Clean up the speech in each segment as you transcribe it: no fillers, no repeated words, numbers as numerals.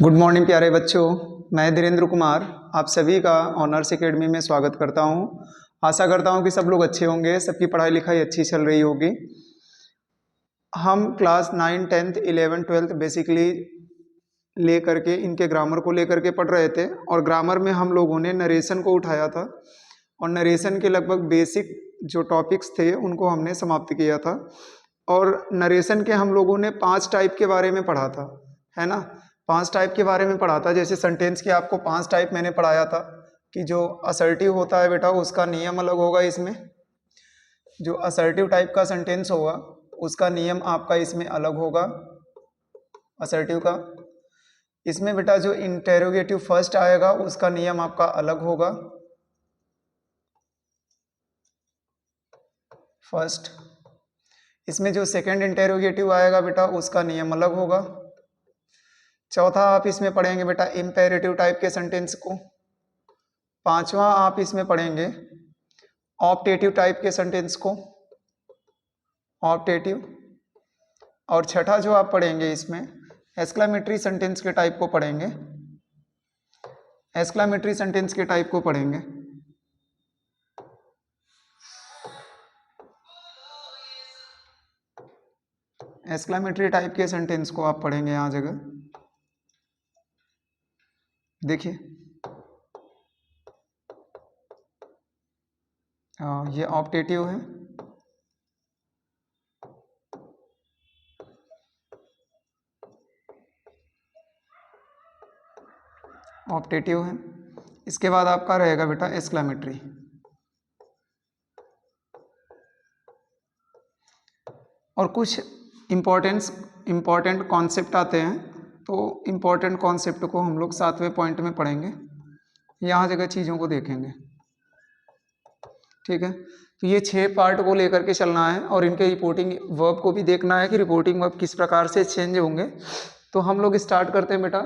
Good morning प्यारे बच्चों, मैं धीरेन्द्र कुमार आप सभी का ऑनर्स एकेडमी में स्वागत करता हूं। आशा करता हूं कि सब लोग अच्छे होंगे, सबकी पढ़ाई लिखाई अच्छी चल रही होगी। हम क्लास 9, 10th, 11, 12th बेसिकली ले करके इनके ग्रामर को लेकर के पढ़ रहे थे और ग्रामर में हम लोगों ने नरेशन को उठाया था और नरेशन के लगभग बेसिक जो टॉपिक्स थे उनको हमने समाप्त किया था। और नरेशन के हम लोगों ने 5 टाइप के बारे में पढ़ा था, है ना। 5 टाइप के बारे में पढ़ा था। जैसे सेंटेंस के आपको 5 टाइप मैंने पढ़ाया था कि जो असर्टिव होता है बेटा उसका नियम अलग होगा। इसमें जो असर्टिव टाइप का सेंटेंस होगा उसका नियम आपका इसमें अलग होगा असर्टिव का। इसमें बेटा जो इंटेरोगेटिव फर्स्ट आएगा उसका नियम आपका अलग होगा फर्स्ट। इसमें जो सेकंड इंटेरोगेटिव आएगा बेटा उसका नियम अलग होगा। चौथा आप इसमें पढ़ेंगे बेटा इंपेरेटिव टाइप के सेंटेंस को। पांचवा आप इसमें पढ़ेंगे ऑप्टेटिव टाइप के सेंटेंस को, ऑप्टेटिव। और छठा जो आप पढ़ेंगे इसमें एक्सक्लेमेटरी सेंटेंस के टाइप को पढ़ेंगे, एक्सक्लेमेटरी सेंटेंस के टाइप को पढ़ेंगे। एक्सक्लेमेटरी टाइप के सेंटेंस को आप पढ़ेंगे यहां जगह देखिए। ये ऑप्टेटिव है, ऑप्टेटिव है। इसके बाद आपका रहेगा बेटा एक्सक्लेमेटरी। और कुछ इम्पोर्टेंट कॉन्सेप्ट आते हैं, तो इम्पोर्टेंट कॉन्सेप्ट को हम लोग 7वें पॉइंट में पढ़ेंगे। यहाँ जगह चीज़ों को देखेंगे, ठीक है। तो ये 6 पार्ट को लेकर के चलना है और इनके रिपोर्टिंग वर्ब को भी देखना है कि रिपोर्टिंग वर्ब किस प्रकार से चेंज होंगे। तो हम लोग स्टार्ट करते हैं बेटा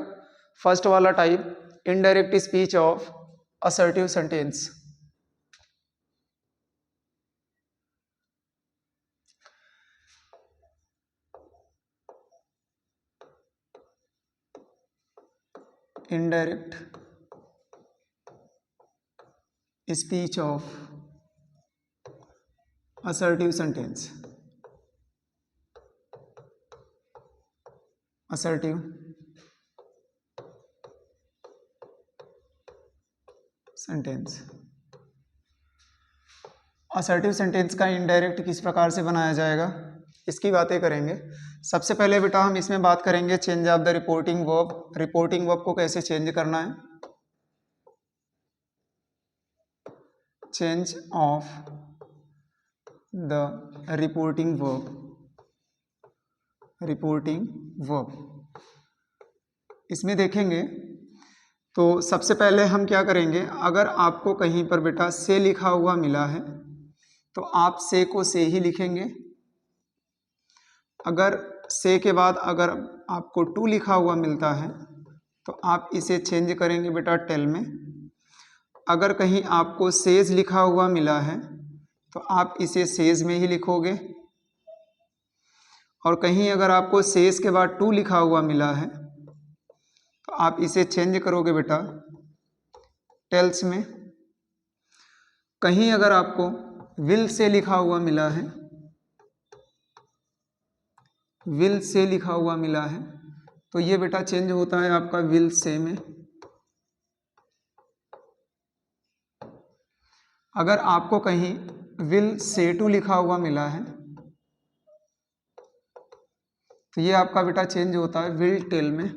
फर्स्ट वाला type, indirect speech of assertive sentence. indirect speech of assertive sentence, assertive sentence। Assertive sentence का इनडायरेक्ट किस प्रकार से बनाया जाएगा इसकी बातें करेंगे। सबसे पहले बेटा हम इसमें बात करेंगे change of the reporting verb. Reporting verb को कैसे चेंज करना है, change of the reporting verb, reporting verb. इसमें देखेंगे तो सबसे पहले हम क्या करेंगे, अगर आपको कहीं पर बेटा से लिखा हुआ मिला है तो आप से को से ही लिखेंगे। अगर से के बाद अगर आपको टू लिखा हुआ मिलता है तो आप इसे चेंज करेंगे बेटा टेल में। अगर कहीं आपको सेज लिखा हुआ मिला है तो आप इसे सेज में ही लिखोगे। और कहीं अगर आपको सेज के बाद टू लिखा हुआ मिला है तो आप इसे चेंज करोगे बेटा टेल्स में। कहीं अगर आपको विल से लिखा हुआ मिला है, विल से लिखा हुआ मिला है तो ये बेटा चेंज होता है आपका विल से में। अगर आपको कहीं विल से टू लिखा हुआ मिला है तो ये आपका बेटा चेंज होता है विल टेल में।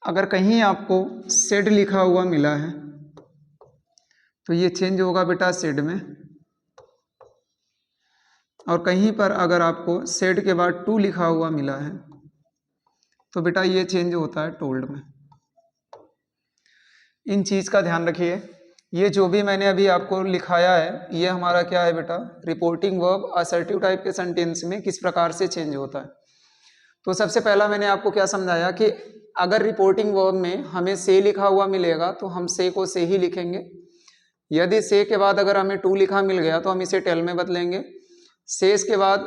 अगर कहीं आपको सेड लिखा हुआ मिला है तो ये चेंज होगा बेटा सेड में। और कहीं पर अगर आपको सेड के बाद टू लिखा हुआ मिला है तो बेटा ये चेंज होता है टोल्ड में। इन चीज़ का ध्यान रखिए। ये जो भी मैंने अभी आपको लिखाया है ये हमारा क्या है बेटा, रिपोर्टिंग वर्ब असर्टिव टाइप के सेंटेंस में किस प्रकार से चेंज होता है। तो सबसे पहला मैंने आपको क्या समझाया कि अगर रिपोर्टिंग वर्ब में हमें से लिखा हुआ मिलेगा तो हम से को से ही लिखेंगे। यदि से के बाद अगर हमें टू लिखा मिल गया तो हम इसे टेल में बदलेंगे। सेज के बाद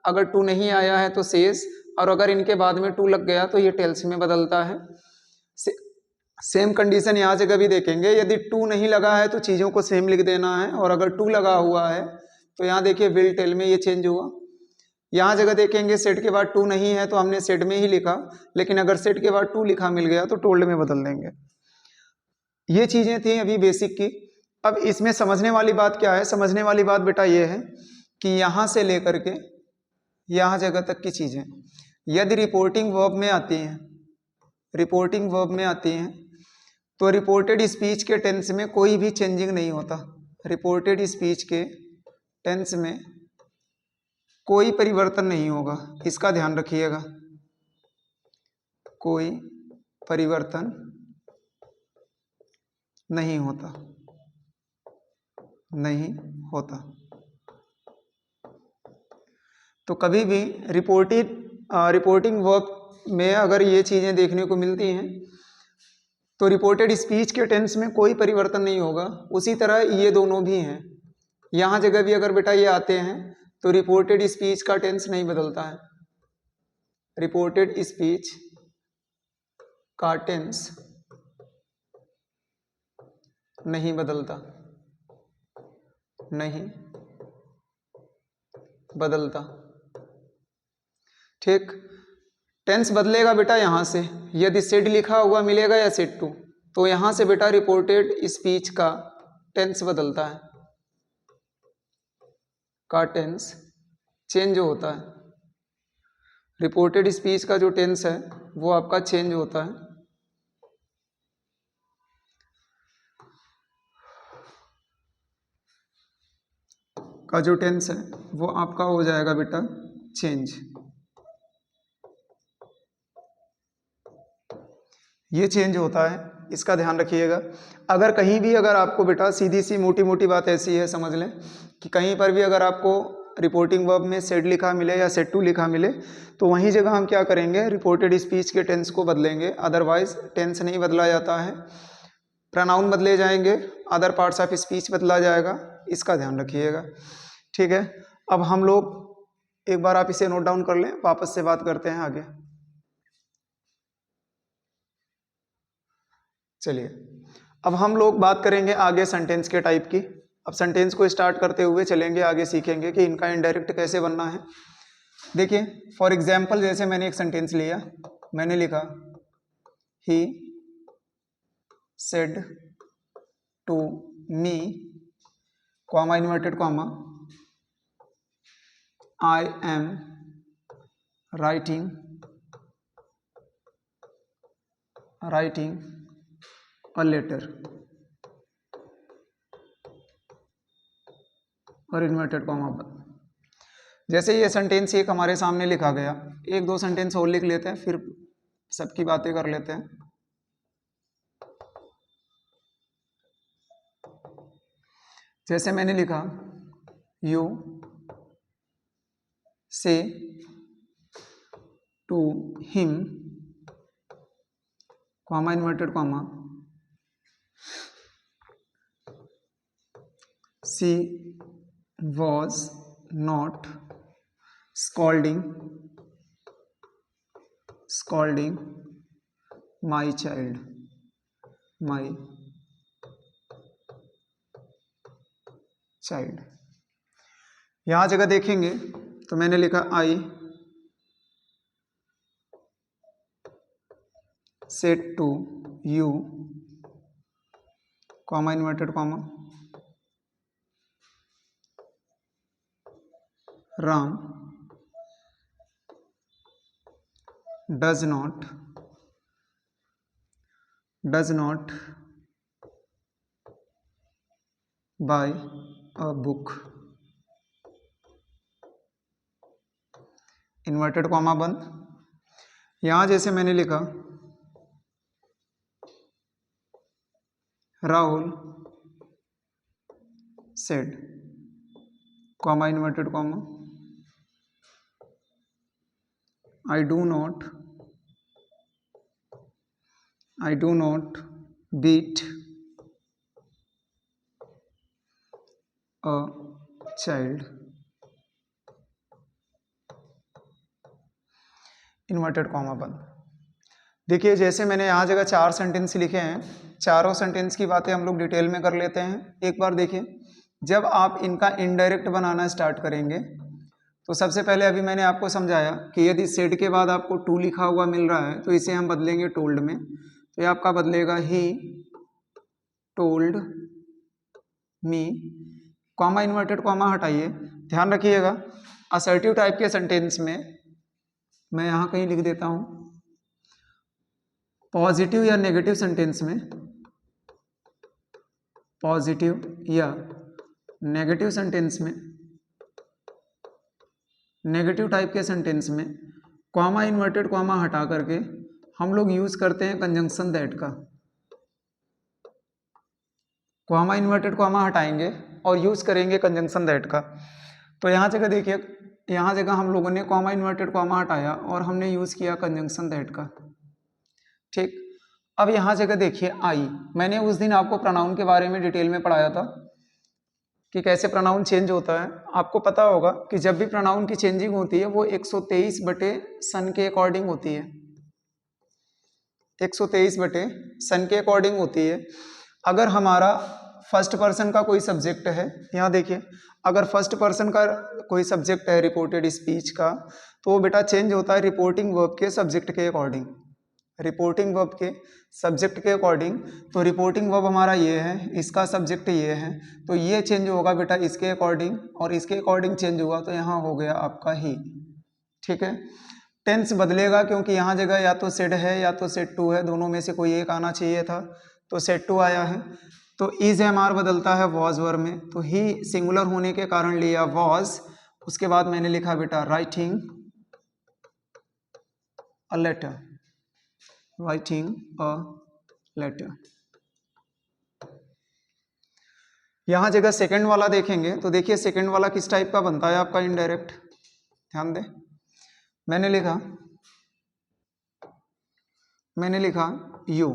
अगर टू नहीं आया है तो सेज, और अगर इनके बाद में टू लग गया तो ये टेल्स में बदलता है। सेम कंडीशन यहाँ जगह भी देखेंगे, यदि टू नहीं लगा है तो चीज़ों को सेम लिख देना है, और अगर टू लगा हुआ है तो यहाँ देखिए विल टेल में ये चेंज हुआ। यहाँ जगह देखेंगे सेट के बाद टू नहीं है तो हमने सेट में ही लिखा, लेकिन अगर सेट के बाद टू लिखा मिल गया तो टोल्ड में बदल देंगे। ये चीज़ें थी अभी बेसिक की। अब इसमें समझने वाली बात क्या है? समझने वाली बात बेटा ये है कि यहाँ से लेकर के यहाँ जगह तक की चीज़ें यदि रिपोर्टिंग वर्ब में आती हैं, रिपोर्टिंग वर्ब में आती हैं तो रिपोर्टेड स्पीच के टेंस में कोई भी चेंजिंग नहीं होता। रिपोर्टेड स्पीच के टेंस में कोई परिवर्तन नहीं होगा, इसका ध्यान रखिएगा। कोई परिवर्तन नहीं होता, नहीं होता। तो कभी भी रिपोर्टिंग वर्ब में अगर ये चीज़ें देखने को मिलती हैं तो रिपोर्टेड स्पीच के टेंस में कोई परिवर्तन नहीं होगा। उसी तरह ये दोनों भी हैं, यहाँ जगह भी अगर बेटा ये आते हैं तो रिपोर्टेड स्पीच का टेंस नहीं बदलता है। रिपोर्टेड स्पीच का टेंस नहीं बदलता, नहीं बदलता। ठीक, टेंस बदलेगा बेटा यहाँ से, यदि सेड लिखा हुआ मिलेगा या सेड टू, तो यहाँ से बेटा रिपोर्टेड स्पीच का टेंस बदलता है, का टेंस चेंज होता है। रिपोर्टेड स्पीच का जो टेंस है वो आपका चेंज होता है। का जो टेंस है वो आपका हो जाएगा बेटा चेंज। ये चेंज होता है, इसका ध्यान रखिएगा। अगर कहीं भी अगर आपको बेटा सीधी सी मोटी मोटी बात ऐसी है, समझ लें कि कहीं पर भी अगर आपको रिपोर्टिंग वर्ब में सेड लिखा मिले या सेड टू लिखा मिले तो वहीं जगह हम क्या करेंगे, रिपोर्टेड स्पीच के टेंस को बदलेंगे। अदरवाइज टेंस नहीं बदला जाता है, प्रोनाउन बदले जाएंगे, अदर पार्ट्स ऑफ स्पीच बदला जाएगा, इसका ध्यान रखिएगा। ठीक है, अब हम लोग एक बार आप इसे नोट डाउन कर लें, वापस से बात करते हैं आगे। चलिए अब हम लोग बात करेंगे आगे सेंटेंस के टाइप की। अब सेंटेंस को स्टार्ट करते हुए चलेंगे आगे, सीखेंगे कि इनका इनडायरेक्ट कैसे बनना है। देखिए फॉर एग्जाम्पल, जैसे मैंने एक सेंटेंस लिया, मैंने लिखा ही said to me, comma inverted comma, I am writing a letter, और इन्वर्टेड कॉमा पर। जैसे ये सेंटेंस एक हमारे सामने लिखा गया, एक दो सेंटेंस और लिख लेते हैं, फिर सबकी बातें कर लेते हैं। जैसे मैंने लिखा you say to him, comma inverted comma, she was not scolding my child, यहां जगह देखेंगे तो मैंने लिखा आई said to you, comma inverted comma, Ram does not buy a book, inverted comma बंद। यहां जैसे मैंने लिखा Rahul said, comma inverted comma, I do not beat a child। Inverted comma बंद। देखिए जैसे मैंने यहाँ जगह 4 सेंटेंस लिखे हैं, चारों सेंटेंस की बातें हम लोग डिटेल में कर लेते हैं। एक बार देखिए, जब आप इनका इनडायरेक्ट बनाना स्टार्ट करेंगे तो सबसे पहले अभी मैंने आपको समझाया कि यदि सेड के बाद आपको टू लिखा हुआ मिल रहा है तो इसे हम बदलेंगे टोल्ड में। तो ये आपका बदलेगा he told me, comma inverted comma हटाइए। ध्यान रखिएगा असर्टिव टाइप के सेंटेंस में मैं यहाँ कहीं लिख देता हूँ, पॉजिटिव या नेगेटिव सेंटेंस में, पॉजिटिव या नेगेटिव सेंटेंस में, नेगेटिव टाइप के सेंटेंस में कॉमा इन्वर्टेड कॉमा हटा करके हम लोग यूज करते हैं कंजंक्शन दैट का। कॉमा इन्वर्टेड कॉमा हटाएंगे और यूज करेंगे कंजंक्शन दैट का। तो यहाँ जगह देखिए, यहाँ जगह हम लोगों ने कॉमा इन्वर्टेड कॉमा हटाया और हमने यूज किया कंजंक्शन दैट का। ठीक, अब यहाँ जगह देखिए आई, मैंने उस दिन आपको प्रोनाउन के बारे में डिटेल में पढ़ाया था कि कैसे प्रोनाउन चेंज होता है। आपको पता होगा कि जब भी प्रोनाउन की चेंजिंग होती है वो 123 बटे सन के अकॉर्डिंग होती है, 123 बटे सन के अकॉर्डिंग होती है। अगर हमारा फर्स्ट पर्सन का कोई सब्जेक्ट है, यहाँ देखिए अगर फर्स्ट पर्सन का कोई सब्जेक्ट है रिपोर्टेड स्पीच का, तो वो बेटा चेंज होता है रिपोर्टिंग वर्ब के सब्जेक्ट के अकॉर्डिंग, रिपोर्टिंग वर्ब के सब्जेक्ट के अकॉर्डिंग। तो रिपोर्टिंग वर्ब हमारा ये है, इसका सब्जेक्ट ये है, तो ये चेंज होगा बेटा इसके अकॉर्डिंग और इसके अकॉर्डिंग चेंज हुआ, तो यहाँ हो गया आपका ही। ठीक है, टेंस बदलेगा क्योंकि यहाँ जगह या तो सेड है या तो सेड टू है, दोनों में से कोई एक आना चाहिए था, तो सेड टू आया है। तो इज एम आर बदलता है वॉज वर्ब में, तो ही सिंगुलर होने के कारण लिया वॉज। उसके बाद मैंने लिखा बेटा writing a letter, writing a letter. यहां जगह सेकंड वाला देखेंगे तो देखिए सेकंड वाला किस टाइप का बनता है आपका इनडायरेक्ट, ध्यान दें। मैंने लिखा यू,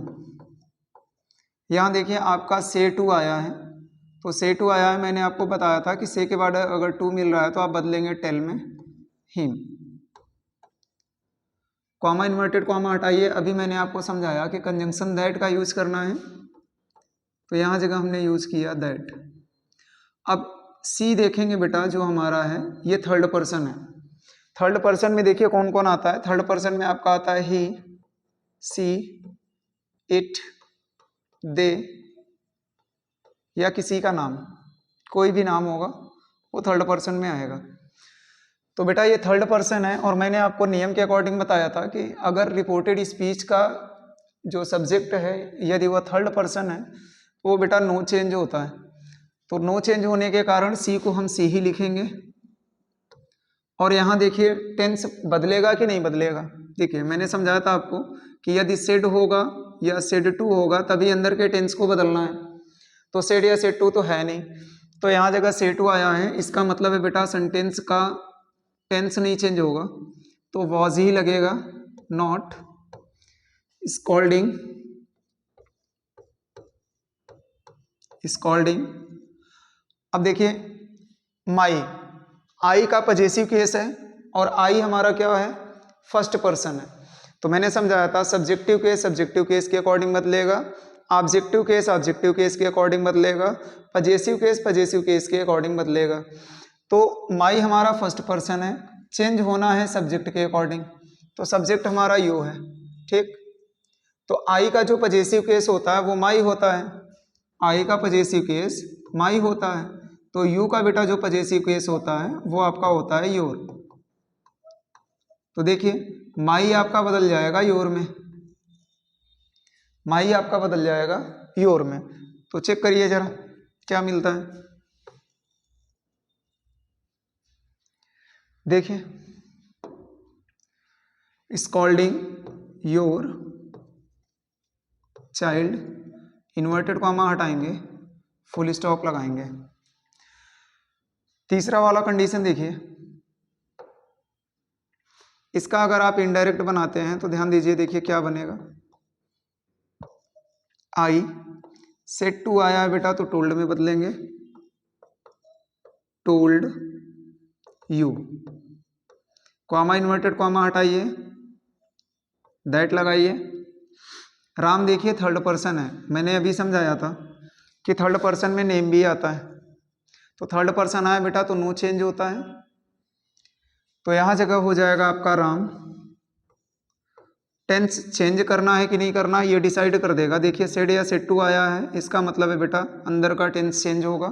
यहां देखिए आपका से टू आया है, तो से टू आया है, मैंने आपको बताया था कि से के बाद अगर टू मिल रहा है तो आप बदलेंगे टेल में हिम। कॉमा इन्वर्टेड कॉमा हटाइए, अभी मैंने आपको समझाया कि कंजंक्शन दैट का यूज करना है, तो यहाँ जगह हमने यूज किया दैट। अब सी देखेंगे बेटा, जो हमारा है ये थर्ड पर्सन है। थर्ड पर्सन में देखिए कौन कौन आता है। थर्ड पर्सन में आपका आता है ही, सी, इट, दे या किसी का नाम, कोई भी नाम होगा वो थर्ड पर्सन में आएगा। तो बेटा ये थर्ड पर्सन है और मैंने आपको नियम के अकॉर्डिंग बताया था कि अगर रिपोर्टेड स्पीच का जो सब्जेक्ट है यदि वह थर्ड पर्सन है तो वो बेटा नो चेंज होता है। तो नो चेंज होने के कारण सी को हम सी ही लिखेंगे। और यहाँ देखिए टेंस बदलेगा कि नहीं बदलेगा। देखिए मैंने समझाया था आपको कि यदि सेड होगा या सेड टू होगा तभी अंदर के टेंस को बदलना है, तो सेड या सेड टू तो है नहीं, तो यहाँ जगह सेड टू आया है, इसका मतलब है बेटा सेंटेंस का टेंस नहीं चेंज होगा, तो वॉज ही लगेगा, नॉट स्कॉल्डिंग, स्कॉल्डिंग। अब देखिए माई, आई का पजेसिव केस है और आई हमारा क्या है, फर्स्ट पर्सन है। तो मैंने समझाया था सब्जेक्टिव केस के अकॉर्डिंग बदलेगा, ऑब्जेक्टिव केस के अकॉर्डिंग बदलेगा, पजेसिव केस के अकॉर्डिंग बदलेगा। तो माई हमारा फर्स्ट पर्सन है, चेंज होना है सब्जेक्ट के अकॉर्डिंग, तो सब्जेक्ट हमारा यू है। ठीक, तो आई का जो पजेसिव केस होता है वो माई होता है, आई का पजेसिव केस माई होता है, तो यू का बेटा जो पजेसिव केस होता है वो आपका होता है योर। तो देखिए माई आपका बदल जाएगा योर में, माई आपका बदल जाएगा योर में। तो चेक करिए जरा क्या मिलता है। देखिए scolding your child, inverted comma हटाएंगे, फुल स्टॉप लगाएंगे। तीसरा वाला कंडीशन देखिए, इसका अगर आप इनडायरेक्ट बनाते हैं तो ध्यान दीजिए, देखिए क्या बनेगा। आई, सेट टू आया है बेटा तो टोल्ड में बदलेंगे, told you, comma inverted comma हटाइए, दैट लगाइए। राम देखिए थर्ड पर्सन है, मैंने अभी समझाया था कि थर्ड पर्सन में नेम भी आता है, तो थर्ड पर्सन आया बेटा तो नो चेंज होता है, तो यहाँ जगह हो जाएगा आपका राम। टेंस चेंज करना है कि नहीं करना ये डिसाइड कर देगा। देखिए सेड या सेड टू आया है, इसका मतलब है बेटा अंदर का टेंस चेंज होगा।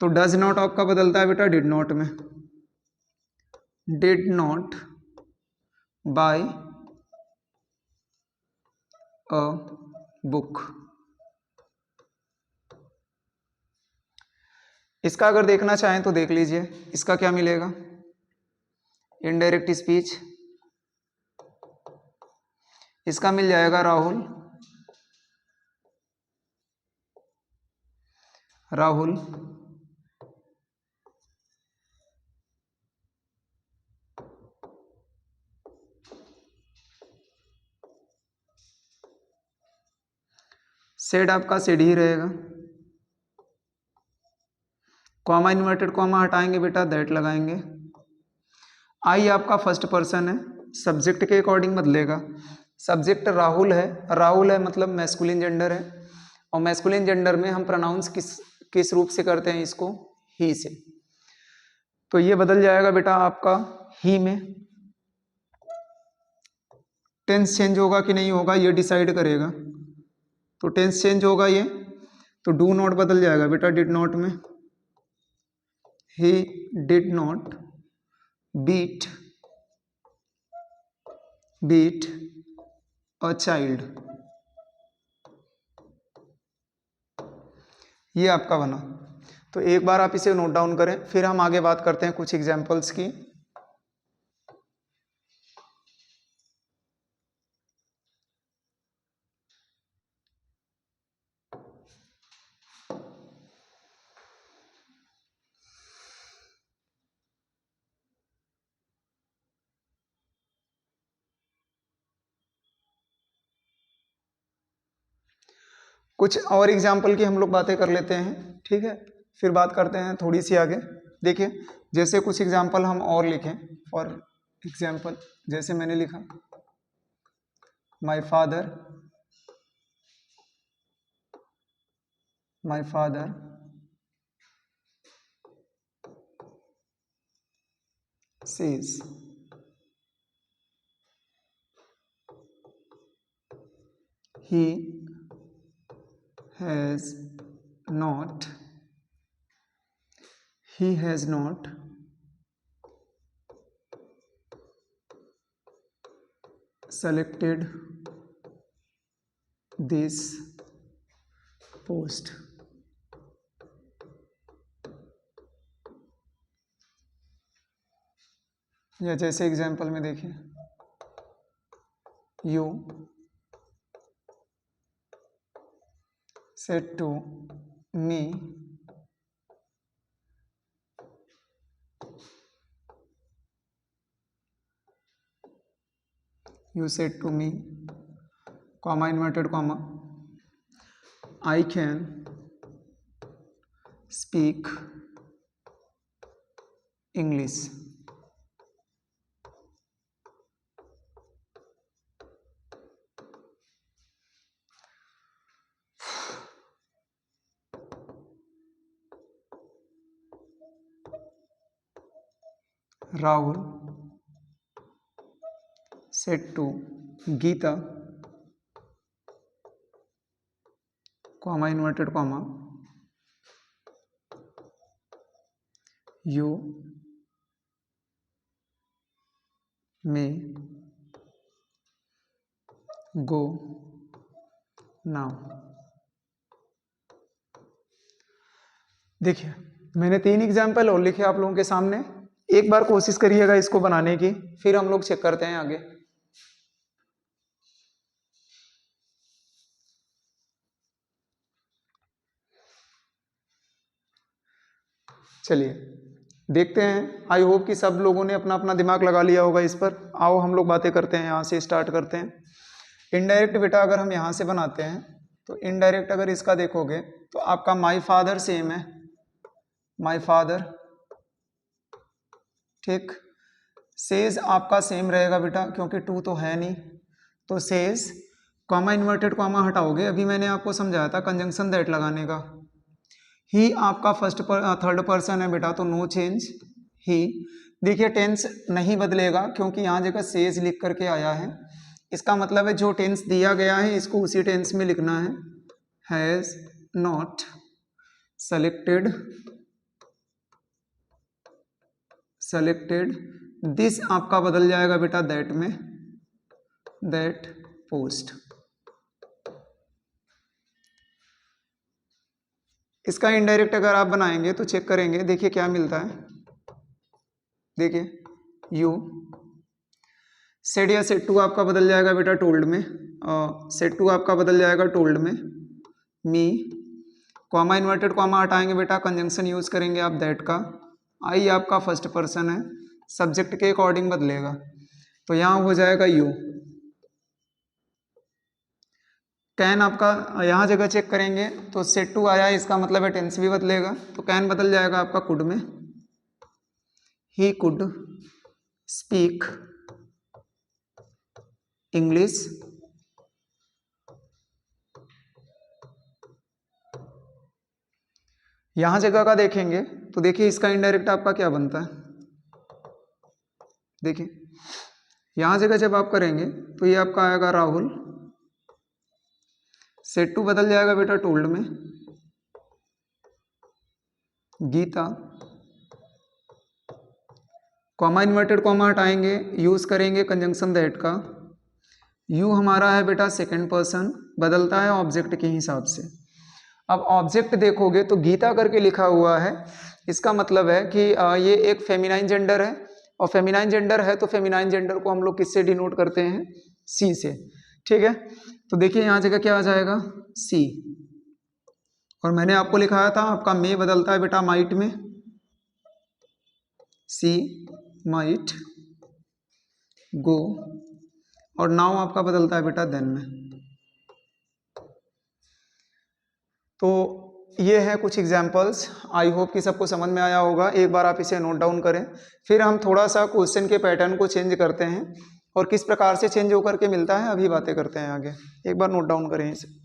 तो डज नॉट आपका बदलता है बेटा डिड नॉट में, did not buy a book. इसका अगर देखना चाहें तो देख लीजिए, इसका क्या मिलेगा, इनडायरेक्ट स्पीच, इसका मिल जाएगा राहुल, राहुल सेड आपका सेड ही रहेगा, कॉमा इन्वर्टेड कॉमा हटाएंगे बेटा दैट लगाएंगे। आई आपका फर्स्ट पर्सन है, सब्जेक्ट के अकॉर्डिंग बदलेगा। सब्जेक्ट राहुल है, राहुल है मतलब मैस्कुलिन जेंडर है, और मैस्कुलिन जेंडर में हम प्रोनाउंस किस रूप से करते हैं इसको, ही से, तो ये बदल जाएगा बेटा आपका ही में। टेंस चेंज होगा कि नहीं होगा ये डिसाइड करेगा, तो टेंस चेंज होगा ये, तो डू नॉट बदल जाएगा बेटा डिड नॉट में, he did not beat a child, ये आपका बना। तो एक बार आप इसे नोट डाउन करें, फिर हम आगे बात करते हैं कुछ एग्जाम्पल्स की। कुछ और एग्जाम्पल की हम लोग बातें कर लेते हैं, ठीक है, फिर बात करते हैं थोड़ी सी आगे। देखिए जैसे कुछ एग्जाम्पल हम और लिखें, फॉर एग्जाम्पल जैसे मैंने लिखा my father says he has not selected this post, या जैसे एग्जाम्पल में देखिए you said to me comma inverted comma I can speak English। Rahul said to Geeta comma inverted comma you may go now। देखिए मैंने 3 example और लिखे आप लोगों के सामने, एक बार कोशिश करिएगा इसको बनाने की, फिर हम लोग चेक करते हैं आगे। चलिए देखते हैं, आई होप कि सब लोगों ने अपना अपना दिमाग लगा लिया होगा इस पर। आओ हम लोग बातें करते हैं, यहाँ से स्टार्ट करते हैं। इनडायरेक्ट बेटा अगर हम यहाँ से बनाते हैं तो इनडायरेक्ट अगर इसका देखोगे तो आपका माई फादर सेम है, माई फादर, ठीक। सेज आपका सेम रहेगा बेटा क्योंकि टू तो है नहीं, तो सेज, कॉमा इन्वर्टेड कॉमा हटाओगे, अभी मैंने आपको समझाया था कंजंक्शन दैट लगाने का। ही आपका थर्ड पर्सन है बेटा, तो नो चेंज ही। देखिए टेंस नहीं बदलेगा क्योंकि यहाँ जगह सेज लिख करके आया है। इसका मतलब है जो टेंस दिया गया है इसको उसी टेंस में लिखना है। हैज नॉट सेलेक्टेड दिस आपका बदल जाएगा बेटा दैट में, दैट पोस्ट। इसका इनडायरेक्ट अगर आप बनाएंगे तो चेक करेंगे, देखिए क्या मिलता है। देखिए यू सेड या सेड टू आपका बदल जाएगा बेटा टोल्ड में, सेड टू आपका बदल जाएगा टोल्ड में। मी, कॉमा इन्वर्टेड कॉमा हटाएंगे बेटा, कंजंक्शन यूज करेंगे आप दैट का। आई आपका फर्स्ट पर्सन है, सब्जेक्ट के अकॉर्डिंग बदलेगा, तो यहाँ हो जाएगा यू। कैन आपका यहाँ जगह चेक करेंगे तो सेड टू आया है, इसका मतलब है टेंस भी बदलेगा, तो कैन बदल जाएगा आपका कुड में। He could speak English. यहां जगह का देखेंगे तो देखिए इसका इनडायरेक्ट आपका क्या बनता है। देखिए यहां जगह जब आप करेंगे तो ये आपका आएगा राहुल, सेट टू बदल जाएगा बेटा टोल्ड में। गीता, कॉमा इन्वर्टेड कॉमा हटाएंगे, यूज करेंगे कंजंक्शन दैट का। यू हमारा है बेटा सेकंड पर्सन, बदलता है ऑब्जेक्ट के हिसाब से। अब ऑब्जेक्ट देखोगे तो गीता करके लिखा हुआ है, इसका मतलब है कि ये एक फेमिनाइन जेंडर है, और फेमिनाइन जेंडर है तो फेमिनाइन जेंडर को हम लोग किससे डिनोट करते हैं, सी से। ठीक है, तो देखिए यहाँ जगह क्या आ जाएगा, सी। और मैंने आपको लिखाया था आपका मे बदलता है बेटा माइट में, सी माइट गो, और नाउ आपका बदलता है बेटा देन में। तो ये है कुछ एग्जाम्पल्स, आई होप कि सबको समझ में आया होगा। एक बार आप इसे नोट डाउन करें, फिर हम थोड़ा सा क्वेश्चन के पैटर्न को चेंज करते हैं और किस प्रकार से चेंज होकर के मिलता है अभी बातें करते हैं आगे। एक बार नोट डाउन करें इसे।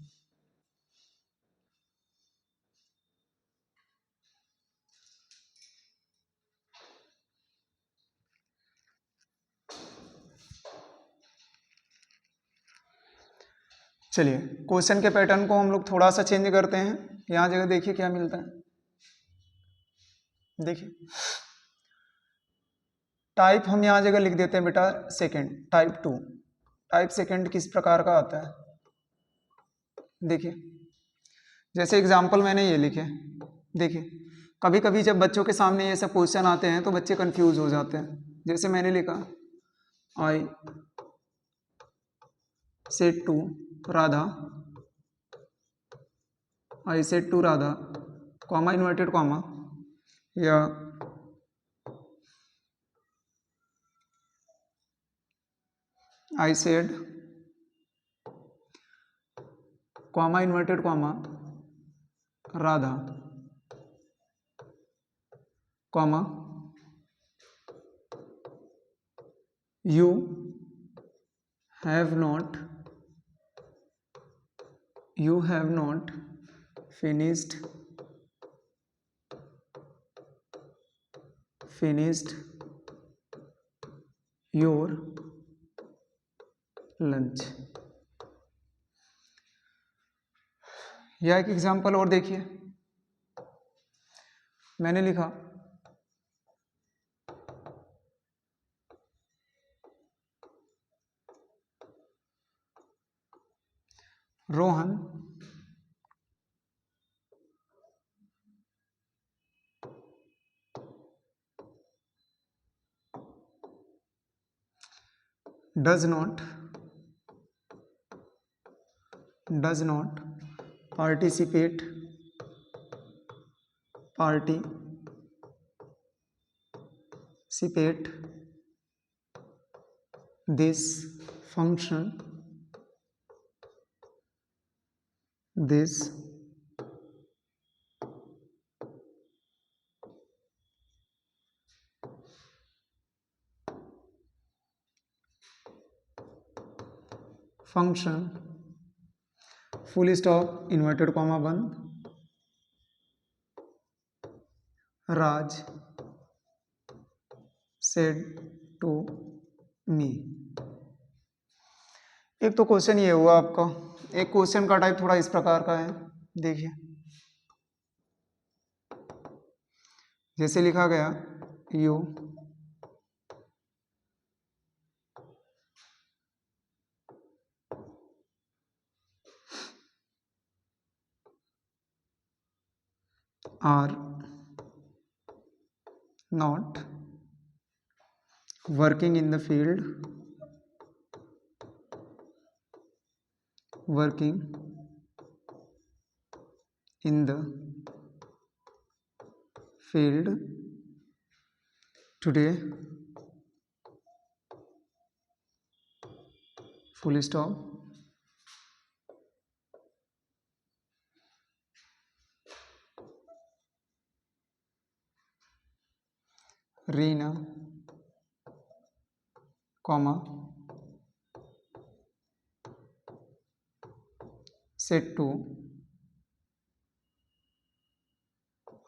चलिए क्वेश्चन के पैटर्न को हम लोग थोड़ा सा चेंज करते हैं। यहाँ जगह देखिए क्या मिलता है, देखिए टाइप हम यहाँ जगह लिख देते हैं बेटा second, type two. Type second किस प्रकार का आता है, देखिए जैसे एग्जाम्पल मैंने ये लिखे। देखिए कभी कभी जब बच्चों के सामने ये सब क्वेश्चन आते हैं तो बच्चे कंफ्यूज हो जाते हैं। जैसे मैंने लिखा I said to Radha, I said to Radha, comma inverted comma, या I said comma inverted comma Radha, comma you have not finished your lunch। यह एक एग्जाम्पल और देखिए, मैंने लिखा Rohan does not participate this function function full stop inverted comma बंद राज said to मी। एक तो क्वेश्चन ये हुआ आपका, एक क्वेश्चन का टाइप थोड़ा इस प्रकार का है, देखिए जैसे लिखा गया you are not working in the field, working in the field today, full stop, Reena, comma, set to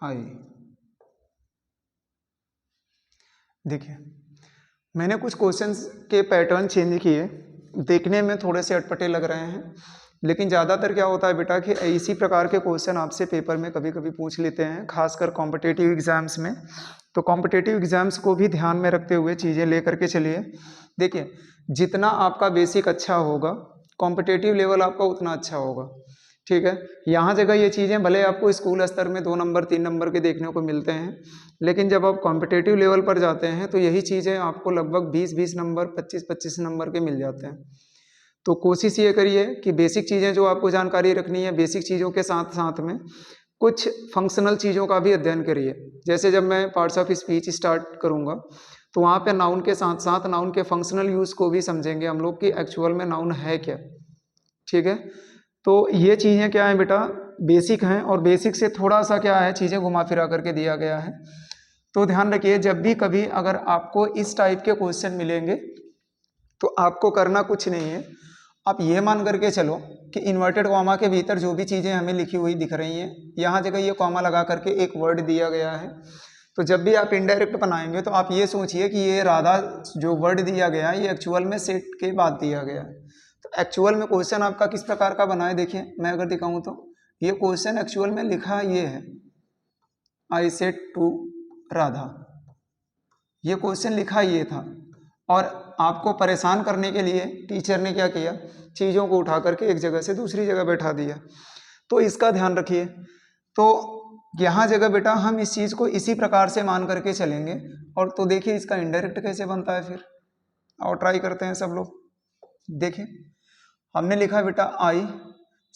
I। देखिए मैंने कुछ क्वेश्चंस के पैटर्न चेंज किए, देखने में थोड़े से अटपटे लग रहे हैं, लेकिन ज़्यादातर क्या होता है बेटा कि इसी प्रकार के क्वेश्चन आपसे पेपर में कभी कभी पूछ लेते हैं, खासकर कॉम्पिटिटिव एग्जाम्स में। तो कॉम्पिटिटिव एग्जाम्स को भी ध्यान में रखते हुए चीज़ें लेकर के चलिए। देखिए जितना आपका बेसिक अच्छा होगा, कॉम्पिटिटिव लेवल आपका उतना अच्छा होगा, ठीक है। यहाँ जगह ये चीज़ें भले आपको स्कूल स्तर में 2 नंबर 3 नंबर के देखने को मिलते हैं, लेकिन जब आप कॉम्पिटिटिव लेवल पर जाते हैं तो यही चीज़ें आपको लगभग 20-20 नंबर 25-25 नंबर के मिल जाते हैं। तो कोशिश ये करिए कि बेसिक चीज़ें जो आपको जानकारी रखनी है, बेसिक चीज़ों के साथ साथ में कुछ फंक्शनल चीज़ों का भी अध्ययन करिए। जैसे जब मैं पार्ट्स ऑफ स्पीच स्टार्ट करूँगा तो वहाँ पे नाउन के साथ साथ नाउन के फंक्शनल यूज़ को भी समझेंगे हम लोग कि एक्चुअल में नाउन है क्या, ठीक है। तो ये चीज़ें क्या है बेटा, बेसिक हैं, और बेसिक से थोड़ा सा क्या है चीज़ें घुमा फिरा करके दिया गया है। तो ध्यान रखिए जब भी कभी अगर आपको इस टाइप के क्वेश्चन मिलेंगे तो आपको करना कुछ नहीं है, आप ये मान करके चलो कि इन्वर्टेड कॉमा के भीतर जो भी चीज़ें हमें लिखी हुई दिख रही हैं, यहाँ जगह ये कॉमा लगा करके एक वर्ड दिया गया है। तो जब भी आप इनडायरेक्ट बनाएंगे तो आप ये सोचिए कि ये राधा जो वर्ड दिया गया है ये एक्चुअल में सेट के बाद दिया गया है। तो एक्चुअल में क्वेश्चन आपका किस प्रकार का बना है, देखिए मैं अगर दिखाऊं तो ये क्वेश्चन एक्चुअल में लिखा ये है, आई सेट टू राधा, ये क्वेश्चन लिखा ये था। और आपको परेशान करने के लिए टीचर ने क्या किया, चीज़ों को उठा करके एक जगह से दूसरी जगह बैठा दिया। तो इसका ध्यान रखिए। तो यहाँ जगह बेटा हम इस चीज़ को इसी प्रकार से मान करके चलेंगे। और तो देखिए इसका इनडायरेक्ट कैसे बनता है फिर, और ट्राई करते हैं सब लोग। देखिए हमने लिखा बेटा आई,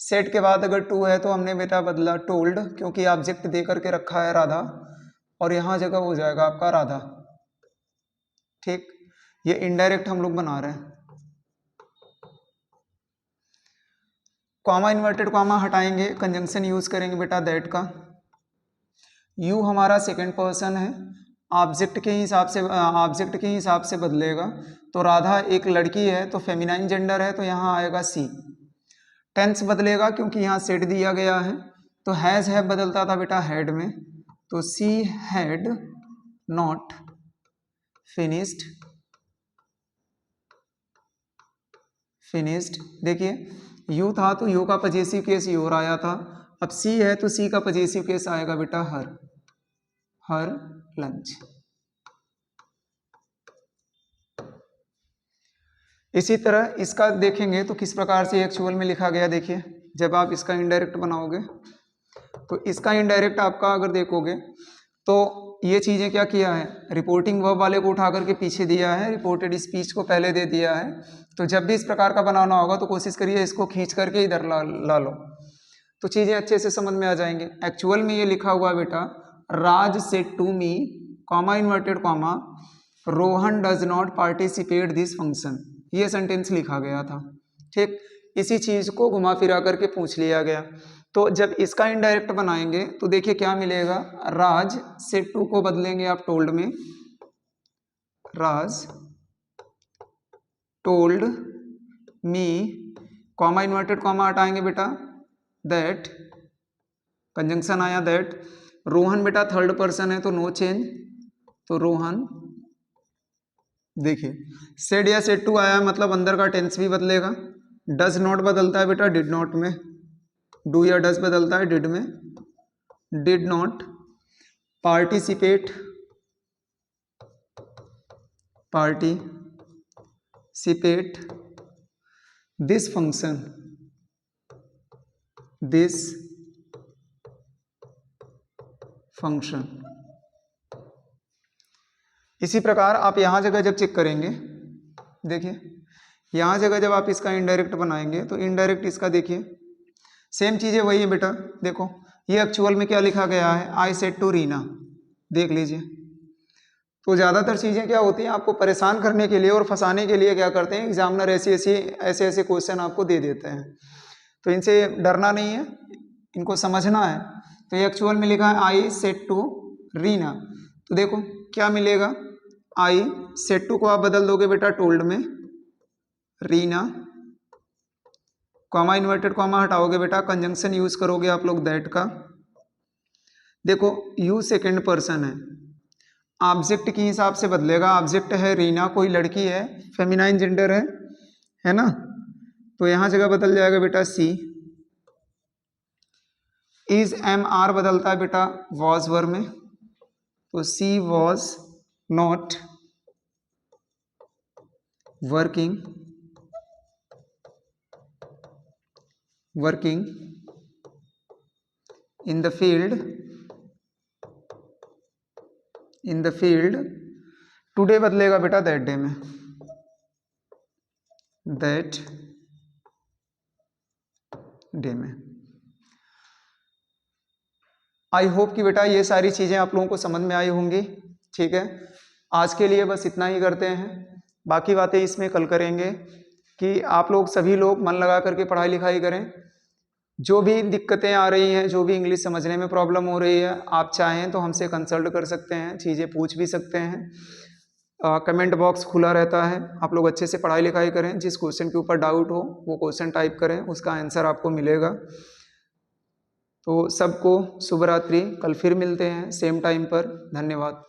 सेट के बाद अगर टू है तो हमने बेटा बदला टोल्ड, क्योंकि ऑब्जेक्ट दे करके रखा है राधा, और यहाँ जगह हो जाएगा आपका राधा, ठीक। ये इनडायरेक्ट हम लोग बना रहे हैं। कॉमा इन्वर्टेड कॉमा हटाएंगे, कंजंक्शन यूज करेंगे बेटा दैट का। यू हमारा सेकंड पर्सन है, ऑब्जेक्ट के हिसाब से बदलेगा। तो राधा एक लड़की है तो फेमिनाइन जेंडर है, तो यहाँ आएगा सी। टेंस बदलेगा क्योंकि यहाँ सेट दिया गया है, तो हैज है बदलता था बेटा हेड में, तो सी हैड नॉट फिनिश्ड। देखिए यू था तो यू का पजेसिव केस योर आया था, अब सी है तो सी का पजेसिव केस आएगा बेटा हर लंच। इसी तरह इसका देखेंगे तो किस प्रकार से एक्चुअल में लिखा गया, देखिए जब आप इसका इनडायरेक्ट बनाओगे तो इसका इनडायरेक्ट आपका अगर देखोगे तो ये चीज़ें क्या किया है, रिपोर्टिंग वर्ब वाले को उठा करके पीछे दिया है, रिपोर्टेड स्पीच को पहले दे दिया है। तो जब भी इस प्रकार का बनाना होगा तो कोशिश करिए इसको खींच करके इधर ला लो, तो चीज़ें अच्छे से समझ में आ जाएंगे। एक्चुअल में ये लिखा हुआ बेटा Raj said to me comma inverted comma Rohan does not participate this function, ये सेंटेंस लिखा गया था, ठीक। इसी चीज़ को घुमा फिरा करके पूछ लिया गया। तो जब इसका इनडायरेक्ट बनाएंगे तो देखिए क्या मिलेगा, राज से टू को बदलेंगे आप टोल्ड में, Raj told me comma inverted comma हटाएंगे बेटा, दैट, कंजंक्शन आया दैट। रोहन बेटा थर्ड पर्सन है तो नो चेंज, तो रोहन। देखिए सेड या सेड टू आया मतलब अंदर का टेंस भी बदलेगा। डज नॉट बदलता है बेटा डिड नॉट में, डू या डज बदलता है डिड में, did not. Participate, participate, this function, this function. इसी प्रकार आप यहाँ जगह जब चेक करेंगे, देखिए यहाँ जगह जब आप इसका इनडायरेक्ट बनाएंगे तो इनडायरेक्ट इसका देखिए सेम चीज़ें वही है बेटा। देखो ये एक्चुअल में क्या लिखा गया है, आई सेड टू रीना, देख लीजिए। तो ज़्यादातर चीज़ें क्या होती हैं, आपको परेशान करने के लिए और फंसाने के लिए क्या करते हैं, एग्जामिनर ऐसे ऐसे क्वेश्चन आपको दे देते हैं। तो इनसे डरना नहीं है, इनको समझना है। तो ये एक्चुअल में लिखा है आई सेड टू रीना, तो देखो क्या मिलेगा, आई सेड टू को आप बदल दोगे बेटा टोल्ड में, रीना, कॉमा इन्वर्टेड कॉमा हटाओगे बेटा, कंजंक्शन यूज करोगे आप लोग दैट का। देखो यू सेकंड पर्सन है, ऑब्जेक्ट के हिसाब से बदलेगा। ऑब्जेक्ट है रीना, कोई लड़की है, फेमिनाइन जेंडर है ना, तो यहां जगह बदल जाएगा बेटा सी। इज एम आर बदलता है बेटा वॉज वर में, तो she was not working, working in the field, in the field. Today बदलेगा बेटा दैट डे में, दैट डे में। आई होप कि बेटा ये सारी चीज़ें आप लोगों को समझ में आई होंगी। ठीक है, आज के लिए बस इतना ही करते हैं, बाकी बातें इसमें कल करेंगे। कि आप लोग सभी लोग मन लगा करके पढ़ाई लिखाई करें। जो भी दिक्कतें आ रही हैं, जो भी इंग्लिश समझने में प्रॉब्लम हो रही है, आप चाहें तो हमसे कंसल्ट कर सकते हैं, चीज़ें पूछ भी सकते हैं। कमेंट बॉक्स खुला रहता है, आप लोग अच्छे से पढ़ाई लिखाई करें। जिस क्वेश्चन के ऊपर डाउट हो वो क्वेश्चन टाइप करें, उसका आंसर आपको मिलेगा। तो सबको शुभ रात्रि, कल फिर मिलते हैं सेम टाइम पर। धन्यवाद।